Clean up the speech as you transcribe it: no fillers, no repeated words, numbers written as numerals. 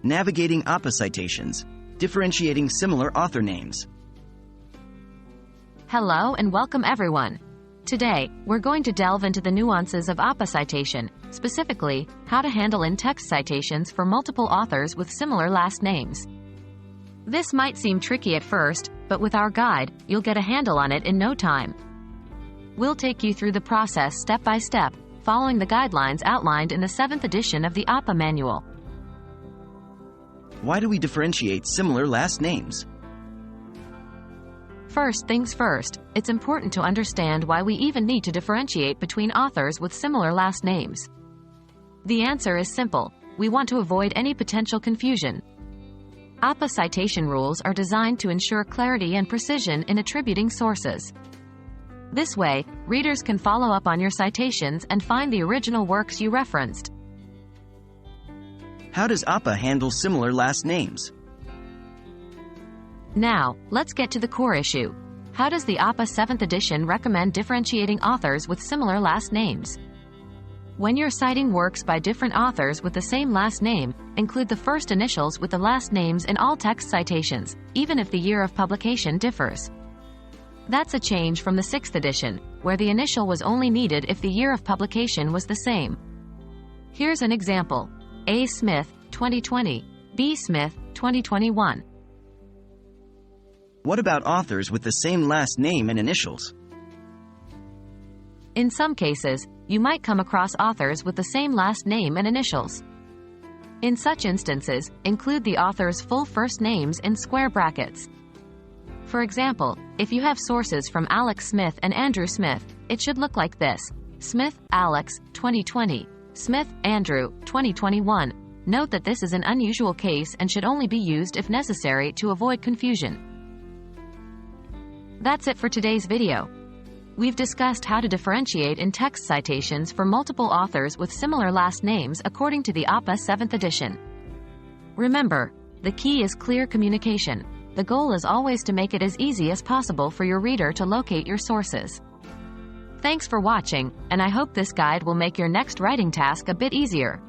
Navigating APA citations. Differentiating similar author names. Hello and welcome everyone. Today, we're going to delve into the nuances of APA citation, specifically, how to handle in-text citations for multiple authors with similar last names. This might seem tricky at first, but with our guide, you'll get a handle on it in no time. We'll take you through the process step by step, following the guidelines outlined in the 7th edition of the APA manual. Why do we differentiate similar last names? First things first, it's important to understand why we even need to differentiate between authors with similar last names. The answer is simple: we want to avoid any potential confusion. APA citation rules are designed to ensure clarity and precision in attributing sources. This way, readers can follow up on your citations and find the original works you referenced. How does APA handle similar last names? Now, let's get to the core issue. How does the APA 7th edition recommend differentiating authors with similar last names? When you're citing works by different authors with the same last name, include the first initials with the last names in all text citations, even if the year of publication differs. That's a change from the 6th edition, where the initial was only needed if the year of publication was the same. Here's an example: A. Smith, 2020, B. Smith, 2021. What about authors with the same last name and initials? In some cases, you might come across authors with the same last name and initials. In such instances, include the author's full first names in square brackets. For example, if you have sources from Alex Smith and Andrew Smith, it should look like this: Smith, Alex, 2020, Smith, Andrew, 2021. Note that this is an unusual case and should only be used if necessary to avoid confusion. That's it for today's video. We've discussed how to differentiate in text citations for multiple authors with similar last names according to the APA 7th edition. Remember, the key is clear communication. The goal is always to make it as easy as possible for your reader to locate your sources. Thanks for watching, and I hope this guide will make your next writing task a bit easier.